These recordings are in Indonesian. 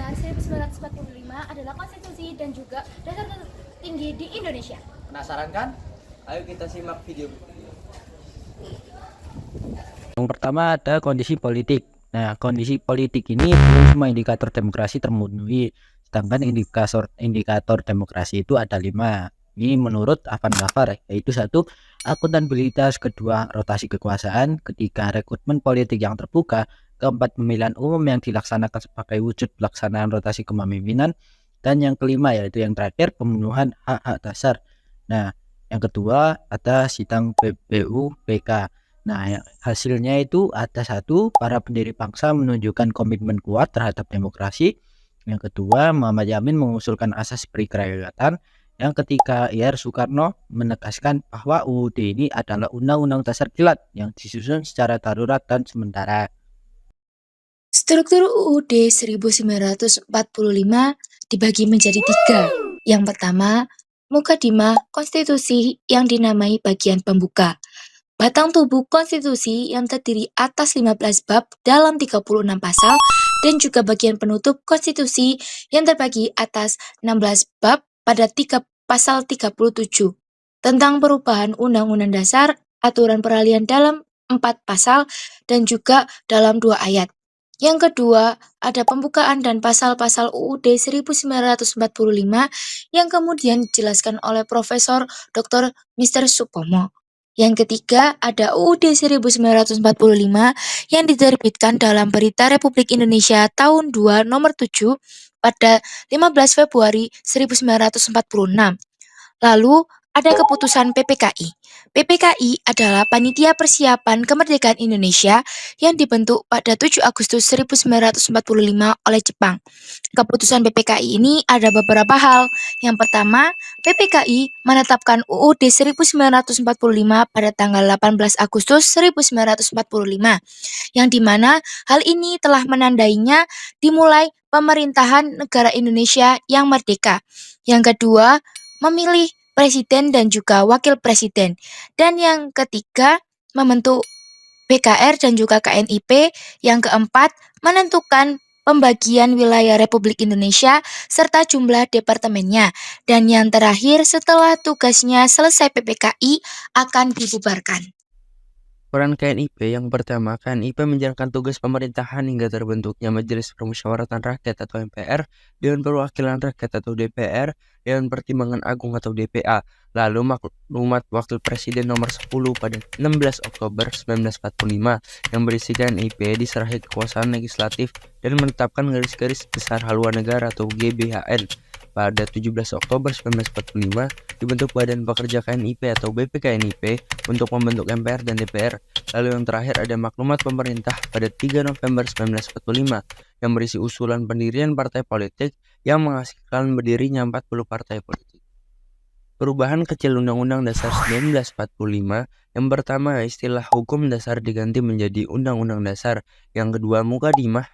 Dasar 1945 adalah konstitusi dan juga dasar tertinggi di Indonesia. Penasaran kan? Ayo kita simak video. Yang pertama ada kondisi politik. Nah, kondisi politik ini belum semua indikator demokrasi termenuhi. Sedangkan indikator demokrasi itu ada 5. Ini menurut Avan Gafar, yaitu 1. Akuntabilitas, kedua rotasi kekuasaan, ketiga rekrutmen politik yang terbuka, keempat pemilihan umum yang dilaksanakan sebagai wujud pelaksanaan rotasi kepemimpinan, dan yang kelima yaitu yang terakhir pemenuhan hak-hak dasar. Nah, yang kedua ada sidang PBU-PK. Nah, hasilnya itu ada 1. Para pendiri bangsa menunjukkan komitmen kuat terhadap demokrasi. Yang kedua, Muhammad Yamin mengusulkan asas perikerakyatan. Yang ketiga, Ir Soekarno menegaskan bahwa UUD ini adalah Undang-Undang Dasar Kilat yang disusun secara darurat dan sementara. Struktur UUD 1945 dibagi menjadi 3. Yang pertama, Mukadimah Konstitusi yang dinamai bagian pembuka. Batang tubuh konstitusi yang terdiri atas 15 bab dalam 36 pasal dan juga bagian penutup konstitusi yang terbagi atas 16 bab pada pasal 37 tentang perubahan Undang-Undang Dasar, aturan peralihan dalam 4 pasal dan juga dalam 2 ayat. Yang kedua, ada pembukaan dan pasal-pasal UUD 1945 yang kemudian dijelaskan oleh Profesor Dr. Mr. Supomo. Yang ketiga, ada UUD 1945 yang diterbitkan dalam Berita Republik Indonesia tahun 2 nomor 7 pada 15 Februari 1946. Lalu, ada keputusan PPKI. PPKI adalah Panitia Persiapan Kemerdekaan Indonesia yang dibentuk pada 7 Agustus 1945 oleh Jepang. Keputusan PPKI ini ada beberapa hal. Yang pertama, PPKI menetapkan UUD 1945 pada tanggal 18 Agustus 1945, yang dimana hal ini telah menandainya dimulai pemerintahan negara Indonesia yang merdeka. Yang kedua, memilih presiden dan juga wakil presiden. Dan yang ketiga, membentuk BKR dan juga KNIP. Yang keempat, menentukan pembagian wilayah Republik Indonesia serta jumlah departemennya. Dan yang terakhir, setelah tugasnya selesai PPKI akan dibubarkan. Peran KNIP yang pertama, KNIP menjalankan tugas pemerintahan hingga terbentuknya Majelis Permusyawaratan Rakyat atau MPR, Dewan Perwakilan Rakyat atau DPR, Dewan Pertimbangan Agung atau DPA. Lalu maklumat Wakil Presiden nomor 10 pada 16 Oktober 1945 yang berisi KNIP diserahi kekuasaan legislatif dan menetapkan garis-garis besar haluan negara atau GBHN. Pada 17 Oktober 1945 dibentuk Badan Pekerja KNIP atau BPKNIP untuk membentuk MPR dan DPR. Lalu yang terakhir ada maklumat pemerintah pada 3 November 1945 yang berisi usulan pendirian partai politik yang menghasilkan berdirinya 40 partai politik. Perubahan kecil Undang-Undang Dasar 1945. Yang pertama, istilah hukum dasar diganti menjadi Undang-Undang Dasar. Yang kedua, Mukadimah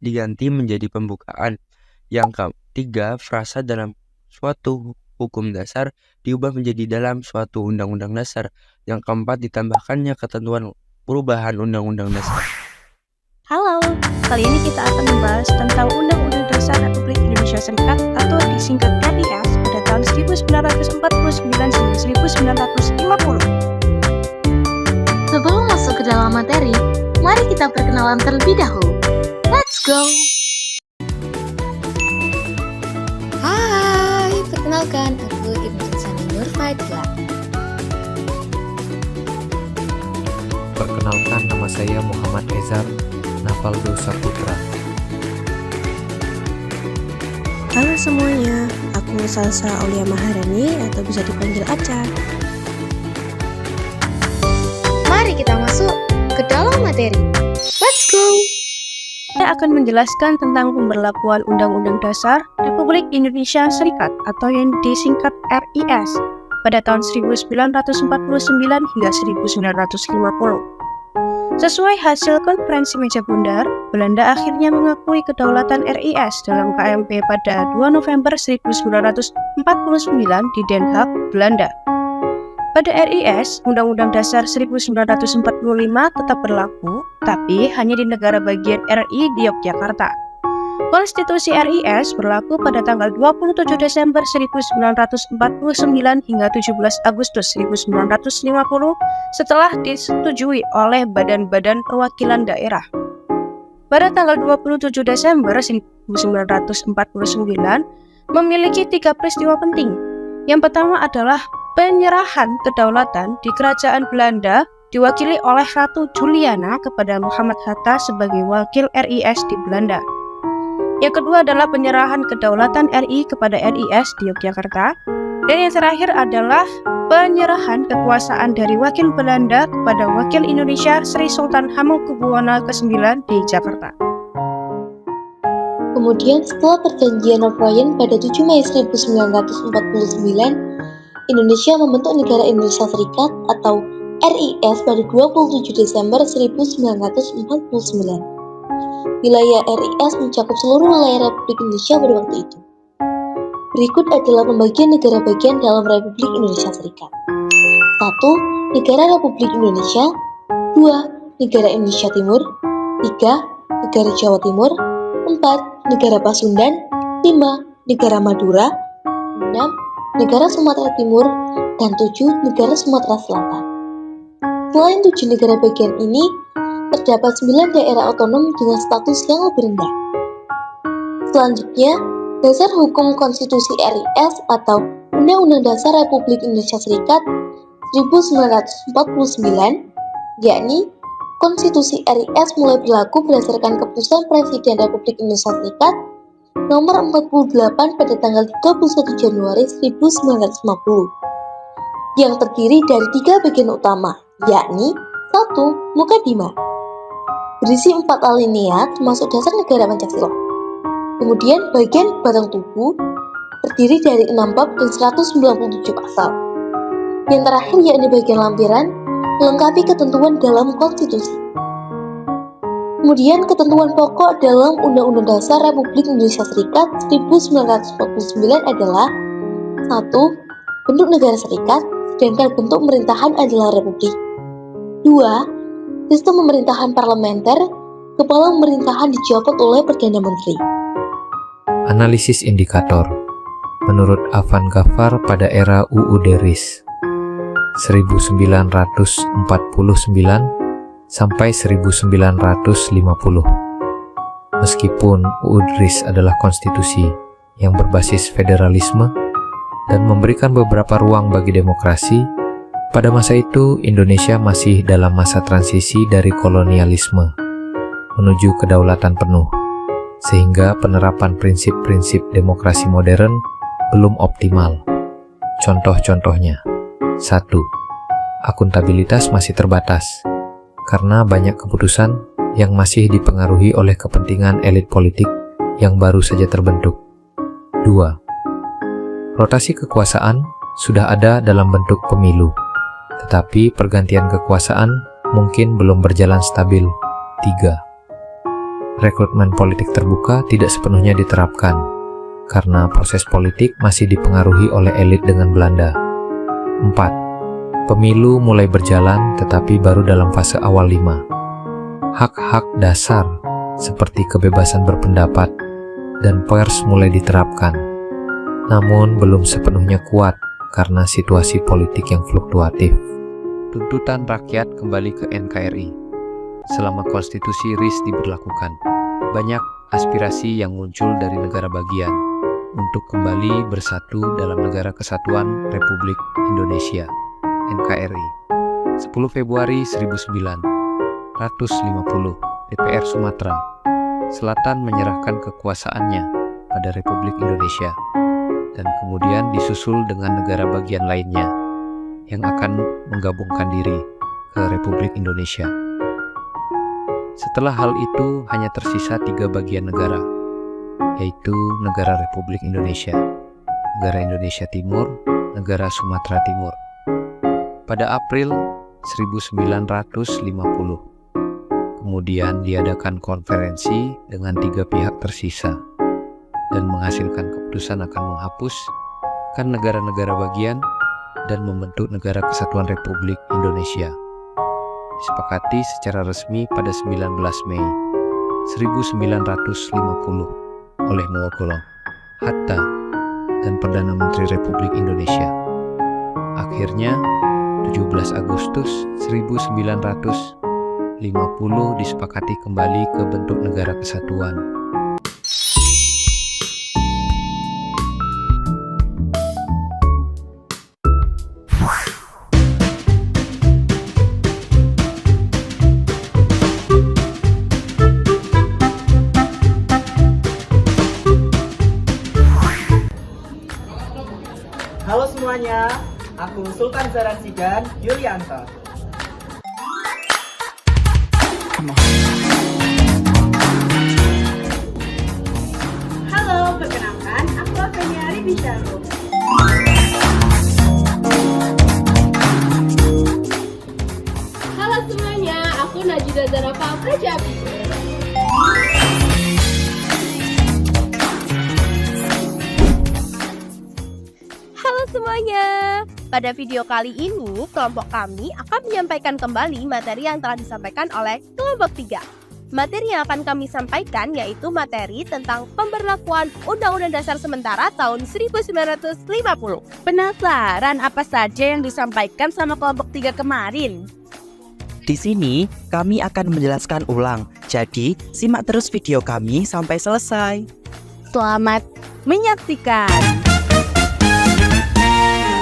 diganti menjadi pembukaan. Yang ketiga, frasa dalam suatu hukum dasar diubah menjadi dalam suatu undang-undang dasar. Yang keempat, ditambahkannya ketentuan perubahan undang-undang dasar. Halo, kali ini kita akan membahas tentang Undang-Undang Dasar Republik Indonesia Serikat atau disingkat RIS pada tahun 1949 hingga 1950. Sebelum masuk ke dalam materi, mari kita perkenalan terlebih dahulu. Let's go! Hai, perkenalkan aku Ibnu Sani Nur Fadila. Perkenalkan, nama saya Muhammad Ezar Nafaldo Saputra. Halo semuanya, aku Salsa Aulia Maharani atau bisa dipanggil Aca. Mari kita masuk ke dalam materi. Let's go! Saya akan menjelaskan tentang pemberlakuan Undang-Undang Dasar Republik Indonesia Serikat atau yang disingkat RIS pada tahun 1949 hingga 1950. Sesuai hasil konferensi meja bundar, Belanda akhirnya mengakui kedaulatan RIS dalam KMP pada 2 November 1949 di Den Haag, Belanda. Pada RIS, Undang-Undang Dasar 1945 tetap berlaku, tapi hanya di negara bagian RI di Yogyakarta. Konstitusi RIS berlaku pada tanggal 27 Desember 1949 hingga 17 Agustus 1950 setelah disetujui oleh Badan-Badan Perwakilan Daerah. Pada tanggal 27 Desember 1949 memiliki 3 peristiwa penting. Yang pertama adalah penyerahan kedaulatan di Kerajaan Belanda diwakili oleh Ratu Juliana kepada Muhammad Hatta sebagai wakil RIS di Belanda. Yang kedua adalah penyerahan kedaulatan RI kepada RIS di Yogyakarta. Dan yang terakhir adalah penyerahan kekuasaan dari wakil Belanda kepada wakil Indonesia Sri Sultan Hamengkubuwono ke-9 di Jakarta. Kemudian setelah perjanjian Ryan pada 7 Mei 1949, Indonesia membentuk negara Indonesia Serikat atau RIS pada 27 Desember 1949. Wilayah RIS mencakup seluruh wilayah Republik Indonesia pada waktu itu. Berikut adalah pembagian negara bagian dalam Republik Indonesia Serikat. 1. Negara Republik Indonesia. 2. Negara Indonesia Timur. 3. Negara Jawa Timur. 4. Negara Pasundan. 5. Negara Madura. 6. Negara Sumatera Timur. Dan 7. Negara Sumatera Selatan. Selain 7 negara bagian ini, terdapat 9 daerah otonom dengan status yang lebih rendah. Selanjutnya, dasar hukum konstitusi RIS atau Undang-Undang Dasar Republik Indonesia Serikat 1949, yakni konstitusi RIS mulai berlaku berdasarkan keputusan Presiden Republik Indonesia Serikat nomor 48 pada tanggal 31 Januari 1950, yang terdiri dari 3 bagian utama, yakni 1. Mukadimah, berisi 4 alinea termasuk dasar negara Pancasila. Kemudian bagian batang tubuh terdiri dari 6 bab dan 197 pasal. Yang terakhir yakni bagian lampiran melengkapi ketentuan dalam konstitusi. Kemudian ketentuan pokok dalam Undang-Undang Dasar Republik Indonesia Serikat 1949 adalah 1. Bentuk negara serikat, sedangkan bentuk pemerintahan adalah republik. 2. Sistem pemerintahan parlementer, kepala pemerintahan dijabat oleh Perdana Menteri. Analisis indikator. Menurut Afan Ghaffar pada era UUD RIS 1949 sampai 1950. Meskipun UUD RIS adalah konstitusi yang berbasis federalisme dan memberikan beberapa ruang bagi demokrasi, pada masa itu Indonesia masih dalam masa transisi dari kolonialisme menuju kedaulatan penuh, sehingga penerapan prinsip-prinsip demokrasi modern belum optimal. Contoh-contohnya: 1. Akuntabilitas masih terbatas, karena banyak keputusan yang masih dipengaruhi oleh kepentingan elit politik yang baru saja terbentuk. 2. Rotasi kekuasaan sudah ada dalam bentuk pemilu, tetapi pergantian kekuasaan mungkin belum berjalan stabil. 3. Rekrutmen politik terbuka tidak sepenuhnya diterapkan, karena proses politik masih dipengaruhi oleh elit dengan Belanda. 4. Pemilu mulai berjalan tetapi baru dalam fase awal 5. Hak-hak dasar seperti kebebasan berpendapat dan pers mulai diterapkan, namun belum sepenuhnya kuat karena situasi politik yang fluktuatif. Tuntutan rakyat kembali ke NKRI. Selama konstitusi RIS diberlakukan, banyak aspirasi yang muncul dari negara bagian untuk kembali bersatu dalam Negara Kesatuan Republik Indonesia (NKRI). 10 Februari 1950, DPR Sumatera Selatan menyerahkan kekuasaannya pada Republik Indonesia, dan kemudian disusul dengan negara bagian lainnya yang akan menggabungkan diri ke Republik Indonesia. Setelah hal itu hanya tersisa 3 bagian negara, yaitu Negara Republik Indonesia, Negara Indonesia Timur, Negara Sumatera Timur. Pada April 1950, kemudian diadakan konferensi dengan 3 pihak tersisa dan menghasilkan keputusan akan menghapuskan negara-negara bagian dan membentuk Negara Kesatuan Republik Indonesia. Disepakati secara resmi pada 19 Mei 1950 oleh Mogolong, Hatta, dan Perdana Menteri Republik Indonesia. Akhirnya, 17 Agustus 1950 disepakati kembali ke bentuk negara kesatuan. Halo semuanya, aku Sultan Zaransigan Yulianto. Halo, perkenalkan, aku Afenia Ribisharu. Halo semuanya, aku Najida Zarafa Prajabi. Halo semuanya. Pada video kali ini, kelompok kami akan menyampaikan kembali materi yang telah disampaikan oleh kelompok 3. Materi yang akan kami sampaikan yaitu materi tentang pemberlakuan Undang-Undang Dasar Sementara tahun 1950. Penasaran apa saja yang disampaikan sama kelompok 3 kemarin? Di sini, kami akan menjelaskan ulang. Jadi, simak terus video kami sampai selesai. Selamat menyaksikan.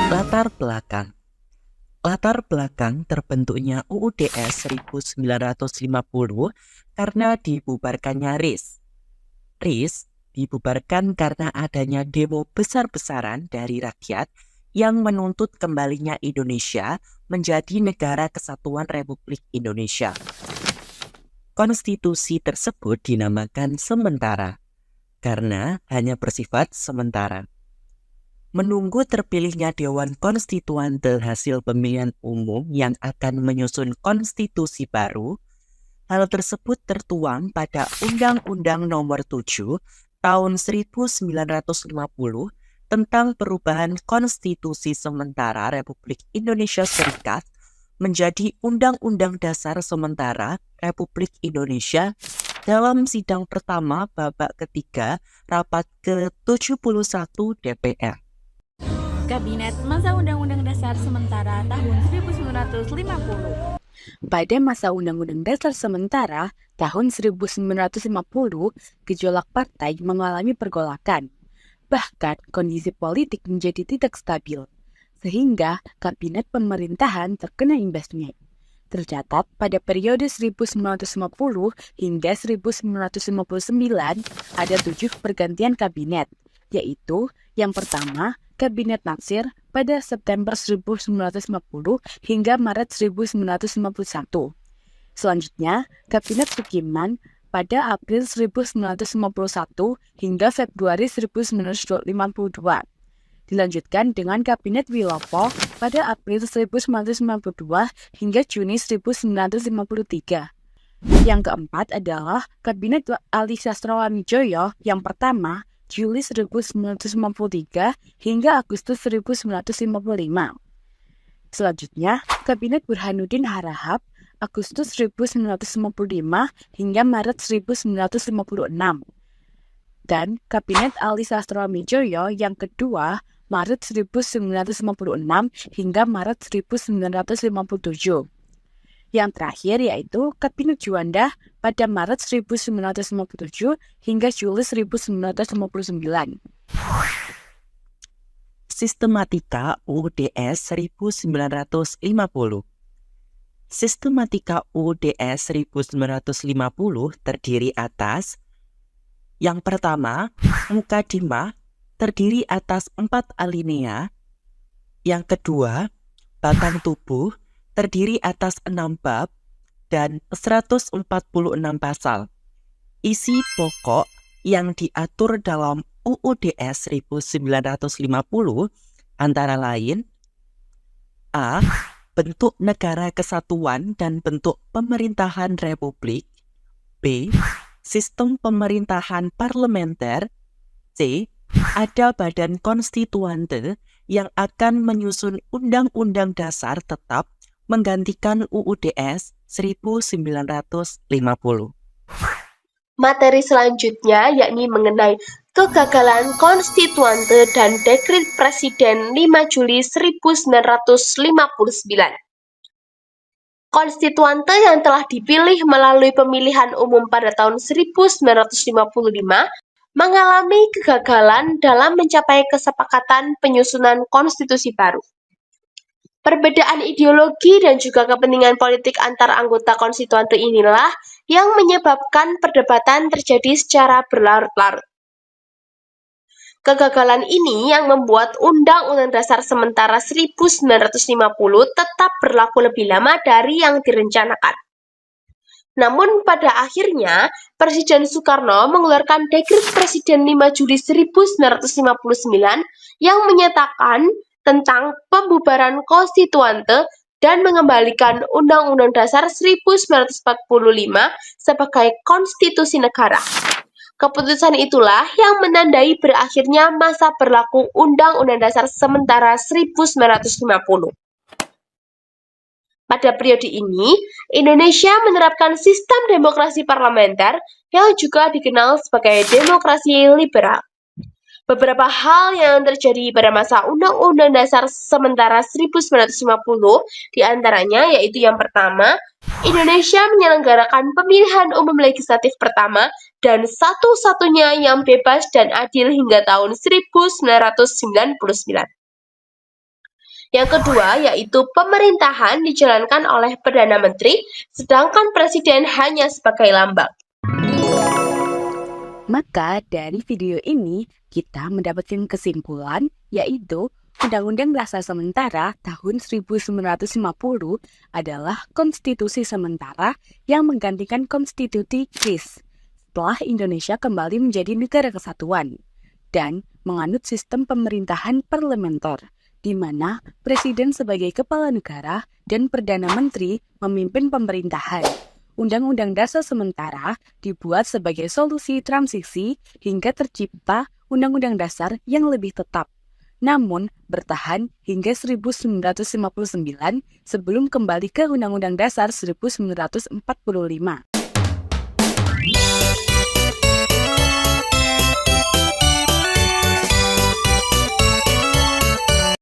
Latar belakang. Latar belakang terbentuknya UUDS 1950 karena dibubarkannya RIS. RIS dibubarkan karena adanya demo besar-besaran dari rakyat yang menuntut kembalinya Indonesia menjadi negara kesatuan Republik Indonesia. Konstitusi tersebut dinamakan sementara karena hanya bersifat sementara. Menunggu terpilihnya Dewan Konstituante hasil pemilihan umum yang akan menyusun konstitusi baru, hal tersebut tertuang pada Undang-Undang Nomor 7 Tahun 1950 tentang perubahan Konstitusi Sementara Republik Indonesia Serikat menjadi Undang-Undang Dasar Sementara Republik Indonesia dalam sidang pertama babak ketiga rapat ke-71 DPR. Kabinet Masa Undang-Undang Dasar Sementara tahun 1950. Pada masa Undang-Undang Dasar Sementara tahun 1950, gejolak partai mengalami pergolakan. Bahkan kondisi politik menjadi tidak stabil, sehingga kabinet pemerintahan terkena imbasnya. Tercatat pada periode 1950 hingga 1959 ada 7 pergantian kabinet, yaitu yang pertama, Kabinet Natsir pada September 1950 hingga Maret 1951. Selanjutnya, Kabinet Sukiman pada April 1951 hingga Februari 1952. Dilanjutkan dengan Kabinet Wilopo pada April 1952 hingga Juni 1953. Yang keempat adalah Kabinet Ali Sastrawamijoyo yang pertama, Juli 1953 hingga Agustus 1955. Selanjutnya, Kabinet Burhanuddin Harahap, Agustus 1955 hingga Maret 1956. Dan Kabinet Ali Sastrawamijoyo yang kedua, Maret 1956 hingga Maret 1957. Yang terakhir yaitu Kabinet Juanda pada Maret 1957 hingga Juli 1959. Sistematika UUDS 1950. Sistematika UUDS 1950 terdiri atas: yang pertama, Mukadimah terdiri atas 4 alinea. Yang kedua, Batang Tubuh terdiri atas 6 bab dan 146 pasal. Isi pokok yang diatur dalam UUDS 1950 antara lain: A. Bentuk negara kesatuan dan bentuk pemerintahan republik. B. Sistem pemerintahan parlementer. C. Ada badan konstituante yang akan menyusun undang-undang dasar tetap menggantikan UUDS 1950. Materi selanjutnya yakni mengenai kegagalan konstituante dan dekret Presiden 5 Juli 1959. Konstituante yang telah dipilih melalui pemilihan umum pada tahun 1955 mengalami kegagalan dalam mencapai kesepakatan penyusunan konstitusi baru. Perbedaan ideologi dan juga kepentingan politik antar anggota konstituante inilah yang menyebabkan perdebatan terjadi secara berlarut-larut. Kegagalan ini yang membuat Undang-Undang Dasar sementara 1950 tetap berlaku lebih lama dari yang direncanakan. Namun pada akhirnya, Presiden Soekarno mengeluarkan Dekret Presiden 5 Juli 1959 yang menyatakan tentang pembubaran konstituante dan mengembalikan Undang-Undang Dasar 1945 sebagai konstitusi negara. Keputusan itulah yang menandai berakhirnya masa berlaku Undang-Undang Dasar sementara 1950. Pada periode ini, Indonesia menerapkan sistem demokrasi parlementer yang juga dikenal sebagai demokrasi liberal. Beberapa hal yang terjadi pada masa Undang-Undang Dasar sementara 1950 diantaranya yaitu yang pertama, Indonesia menyelenggarakan pemilihan umum legislatif pertama dan satu-satunya yang bebas dan adil hingga tahun 1999. Yang kedua yaitu pemerintahan dijalankan oleh Perdana Menteri, sedangkan Presiden hanya sebagai lambang. Maka dari video ini kita mendapatkan kesimpulan yaitu Undang-Undang Dasar Sementara tahun 1950 adalah konstitusi sementara yang menggantikan konstitusi KRIS setelah Indonesia kembali menjadi negara kesatuan dan menganut sistem pemerintahan parlementer di mana Presiden sebagai kepala negara dan Perdana Menteri memimpin pemerintahan. Undang-Undang Dasar sementara dibuat sebagai solusi transisi hingga tercipta Undang-Undang Dasar yang lebih tetap, namun bertahan hingga 1959 sebelum kembali ke Undang-Undang Dasar 1945.